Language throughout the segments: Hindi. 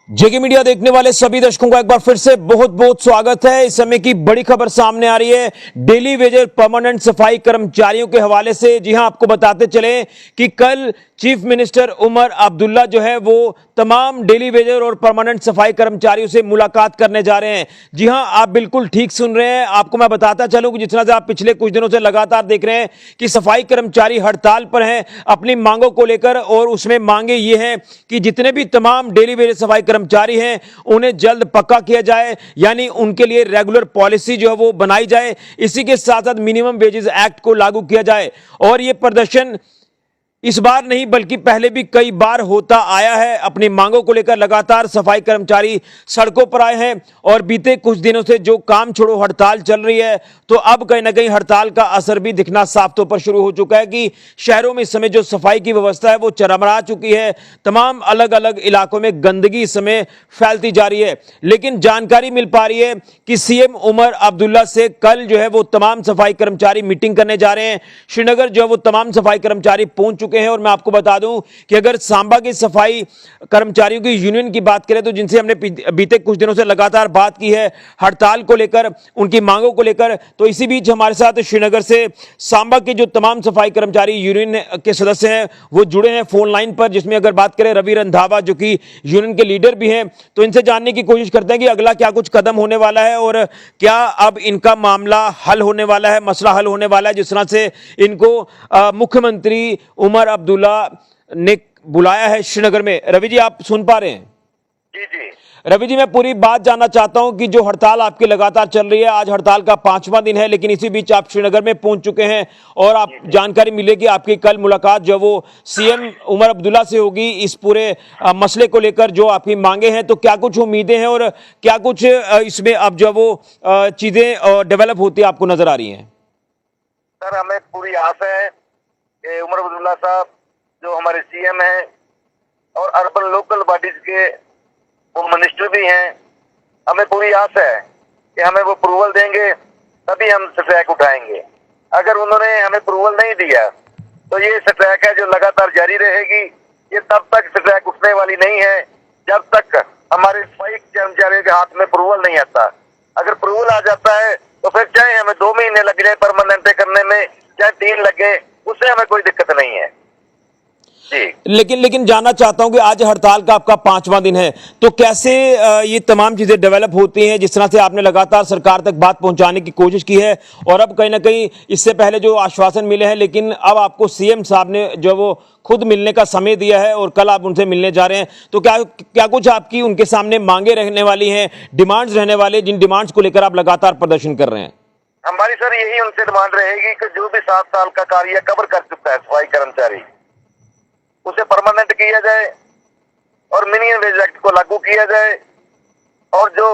जेके मीडिया देखने वाले सभी दर्शकों का एक बार फिर से बहुत बहुत स्वागत है। इस समय की बड़ी खबर सामने आ रही है डेली वेजर परमानेंट सफाई कर्मचारियों के हवाले से। जी हां, आपको बताते चले कि कल चीफ मिनिस्टर उमर अब्दुल्ला जो है वो तमाम डेली वेजर और परमानेंट सफाई कर्मचारियों से मुलाकात करने जा रहे हैं। जी हां, आप बिल्कुल ठीक सुन रहे हैं। आपको मैं बताता चलूं कि जिस तरह से आप पिछले कुछ दिनों से लगातार देख रहे हैं कि सफाई कर्मचारी हड़ताल पर हैं अपनी मांगों को लेकर, और उसमें मांगे ये हैं कि जितने भी तमाम डेली वेजर सफाई कर्मचारी हैं उन्हें जल्द पक्का किया जाए, यानी उनके लिए रेगुलर पॉलिसी जो है वो बनाई जाए। इसी के साथ साथ मिनिमम वेजेस एक्ट को लागू किया जाए। और यह प्रदर्शन इस बार नहीं बल्कि पहले भी कई बार होता आया है। अपनी मांगों को लेकर लगातार सफाई कर्मचारी सड़कों पर आए हैं और बीते कुछ दिनों से जो काम छोड़ो हड़ताल चल रही है, तो अब कहीं ना कहीं हड़ताल का असर भी दिखना साफ तौर पर शुरू हो चुका है कि शहरों में इस समय जो सफाई की व्यवस्था है वो चरमरा चुकी है। तमाम अलग अलग इलाकों में गंदगी इस समय फैलती जा रही है। लेकिन जानकारी मिल पा रही है कि सीएम उमर अब्दुल्ला से कल जो है वो तमाम सफाई कर्मचारी मीटिंग करने जा रहे हैं। श्रीनगर जो है वो तमाम सफाई कर्मचारी पहुंच चुके हैं। और मैं आपको बता दूं कि अगर सांबा की सफाई कर्मचारियों की यूनियन की बात करें तो जिनसे हमने बीते कुछ दिनों से लगातार बात की है हड़ताल को लेकर, उनकी मांगों को लेकर, तो इसी बीच हमारे साथ श्रीनगर से सांबा के जो तमाम सफाई कर्मचारी यूनियन के सदस्य हैं वो जुड़े हैं फोन लाइन पर, जिसमें अगर बात करें रवि रंधावा जो कि यूनियन के लीडर भी हैं, तो इनसे जानने की कोशिश करते हैं कि अगला क्या कुछ कदम होने वाला है और क्या अब इनका मामला हल होने वाला है, मसला हल होने वाला है, जिस तरह से इनको मुख्यमंत्री उमर अब्दुल्ला ने बुलाया है श्रीनगर में। रवि जी, आप सुन पा रहे हैं? जी जी रवि जी, मैं पूरी बात जानना चाहता हूं कि जो हड़ताल आपकी लगातार चल रही है, आज हड़ताल का 5वां दिन है, लेकिन इसी बीच आप श्रीनगर में पहुंच चुके हैं और आप जानकारी मिलेगी आपकी कल मुलाकात जो वो सीएम उमर अब्दुल्ला से होगी इस पूरे मसले को लेकर जो आपकी मांगे हैं। तो क्या कुछ उम्मीदें हैं और क्या कुछ इसमें अब जो वो चीजें डेवलप होती आपको नजर आ रही हैं? सर, हमें पूरी आस है कि उमर अब्दुल्ला साहब जो हमारे सीएम हैं और अर्बन लोकल बॉडीज के वो मिनिस्टर भी हैं, हमें पूरी आस है कि हमें वो अप्रूवल देंगे तभी हम स्ट्राइक उठाएंगे। अगर उन्होंने हमें अप्रूवल नहीं दिया तो ये स्ट्राइक है जो लगातार जारी रहेगी। ये तब तक स्ट्राइक उठने वाली नहीं है जब तक हमारे सफाई कर्मचारियों के हाथ में अप्रूवल नहीं आता। अगर अप्रूवल आ जाता है तो फिर चाहे हमें 2 महीने लग जाए परमानेंट करने में, चाहे 3 लगे, उससे हमें कोई दिक्कत नहीं है जी। लेकिन जानना चाहता हूं कि आज हड़ताल का आपका 5वां दिन है, तो कैसे ये तमाम चीजें डेवलप होती हैं? जिस तरह से आपने लगातार सरकार तक बात पहुंचाने की कोशिश की है और अब कहीं ना कहीं इससे पहले जो आश्वासन मिले हैं, लेकिन अब आपको सीएम साहब ने जो वो खुद मिलने का समय दिया है और कल आप उनसे मिलने जा रहे हैं, तो क्या कुछ आपकी उनके सामने मांगे रहने वाली हैं, डिमांड्स रहने वाले, जिन डिमांड्स को लेकर आप लगातार प्रदर्शन कर रहे हैं? हमारी सर यही उनसे डिमांड रहेगी कि जो भी 7 साल का कार्य कवर कर चुका है सफाई कर्मचारी, उसे परमानेंट किया जाए और मिनिमम वेज एक्ट को लागू किया जाए। और जो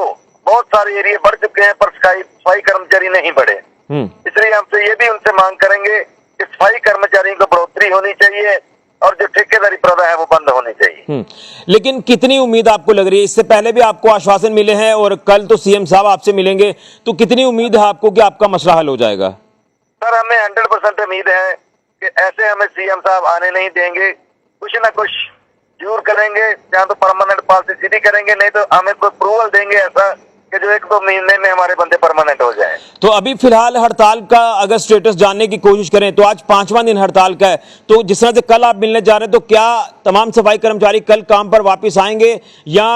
बहुत सारे एरिया बढ़ चुके हैं पर सफाई कर्मचारी नहीं बढ़े, इसलिए हमसे ये भी उनसे मांग करेंगे कि सफाई कर्मचारियों को बढ़ोतरी होनी चाहिए और जो ठेकेदारी प्रथा है वो बंद होनी चाहिए। लेकिन कितनी उम्मीद आपको लग रही है? इससे पहले भी आपको आश्वासन मिले हैं और कल तो सीएम साहब आपसे मिलेंगे, तो कितनी उम्मीद है आपको कि आपका मसला हल हो जाएगा? सर, हमें 100% उम्मीद है कि ऐसे हमें सीएम साहब आने नहीं देंगे, कुछ ना कुछ जरूर करेंगे। या तो परमानेंट पॉलिसी सीधी करेंगे, नहीं तो हमें कोई अप्रूवल देंगे ऐसा कि जो 1-2 महीने में हमारे बंदे परमानेंट हो जाएं। तो अभी फिलहाल हड़ताल का अगर स्टेटस जानने की कोशिश करें तो आज 5वां दिन हड़ताल का है, तो जिस तरह से कल आप मिलने जा रहे हैं, तो क्या तमाम सफाई कर्मचारी कल काम पर वापस आएंगे या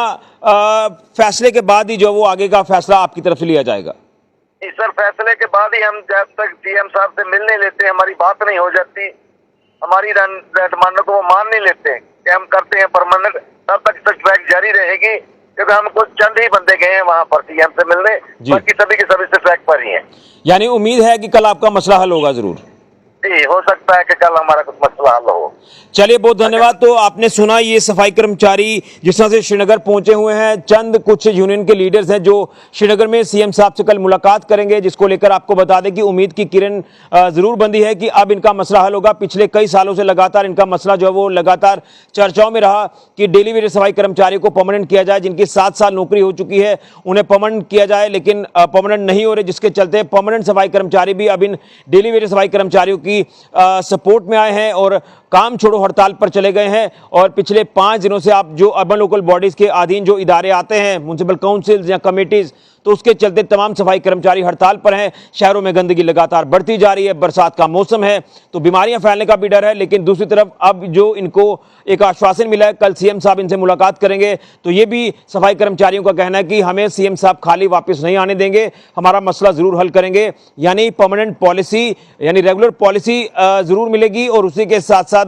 फैसले के बाद ही जो वो आगे का फैसला आपकी तरफ से लिया जाएगा? सर, फैसले के बाद ही हम जब तक सीएम साहब से मिल नहीं लेते, हमारी बात नहीं हो जाती, हमारी डिमांडों को वो मान नहीं लेते कि हम करते हैं परमानेंट, तब तक स्ट्राइक जारी रहेगी। क्योंकि हम कुछ चंद ही बंदे गए हैं वहां पर सीएम से मिलने, बाकी सभी के सभी स्ट्राइक पर ही हैं। यानी उम्मीद है कि कल आपका मसला हल होगा जरूर? जी, हो सकता है कि कल हमारा कुछ मसला हल हो। चलिए, बहुत धन्यवाद। तो आपने सुना ये सफाई कर्मचारी जिस तरह से श्रीनगर पहुंचे हुए हैं, चंद कुछ यूनियन के लीडर्स हैं जो श्रीनगर में सीएम साहब से कल मुलाकात करेंगे, जिसको लेकर आपको बता दें कि उम्मीद की किरण जरूर बंधी है कि अब इनका मसला हल होगा। पिछले कई सालों से लगातार इनका मसला जो है वो लगातार चर्चाओं में रहा कि डेली वेजर सफाई कर्मचारियों को परमानेंट किया जाए, जिनकी 7 साल नौकरी हो चुकी है उन्हें परमानेंट किया जाए, लेकिन परमानेंट नहीं हो रहे, जिसके चलते परमानेंट सफाई कर्मचारी भी अब इन डेली वेजर सफाई कर्मचारियों की सपोर्ट में आए हैं और काम छोड़ो हड़ताल पर चले गए हैं और पिछले 5 दिनों से आप जो अर्बन लोकल बॉडीज के अधीन जो इदारे आते हैं, म्युनिसिपल काउंसिल्स या कमेटीज, तो उसके चलते तमाम सफाई कर्मचारी हड़ताल पर हैं। शहरों में गंदगी लगातार बढ़ती जा रही है, बरसात का मौसम है तो बीमारियां फैलने का भी डर है। लेकिन दूसरी तरफ अब जो इनको एक आश्वासन मिला है, कल सीएम साहब इनसे मुलाकात करेंगे, तो ये भी सफाई कर्मचारियों का कहना है कि हमें सीएम साहब खाली वापस नहीं आने देंगे, हमारा मसला जरूर हल करेंगे। यानी परमानेंट पॉलिसी यानी रेगुलर पॉलिसी जरूर मिलेगी और उसी के साथ साथ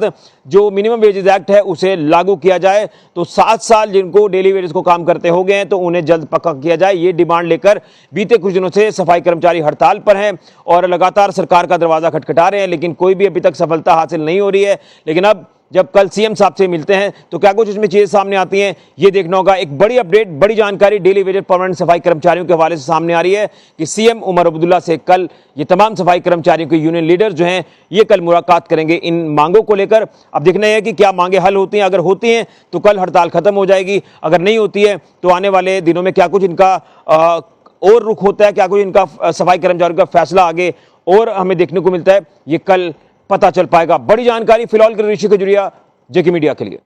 जो मिनिमम वेजेस एक्ट है उसे लागू किया जाए। तो 7 साल जिनको डेली वेजेस को काम करते हो गए हैं तो उन्हें जल्द पक्का किया जाए, ये डिमांड लेकर बीते कुछ दिनों से सफाई कर्मचारी हड़ताल पर हैं और लगातार सरकार का दरवाजा खटखटा रहे हैं, लेकिन कोई भी अभी तक सफलता हासिल नहीं हो रही है। लेकिन अब जब कल सीएम साहब से मिलते हैं तो क्या कुछ इसमें चीजें सामने आती हैं, ये देखना होगा। एक बड़ी अपडेट, बड़ी जानकारी डेली वेजेस परमानेंट सफाई कर्मचारियों के हवाले से सामने आ रही है कि सीएम उमर अब्दुल्ला से कल ये तमाम सफाई कर्मचारियों के यूनियन लीडर जो हैं ये कल मुलाकात करेंगे इन मांगों को लेकर। अब देखना है कि क्या मांगे हल होती हैं। अगर होती हैं तो कल हड़ताल खत्म हो जाएगी, अगर नहीं होती है तो आने वाले दिनों में क्या कुछ इनका और रुख होता है, क्या कुछ इनका सफाई कर्मचारियों का फैसला आगे और हमें देखने को मिलता है, ये कल पता चल पाएगा। बड़ी जानकारी फिलहाल के ऋषि खजुरिया, जेके मीडिया के लिए।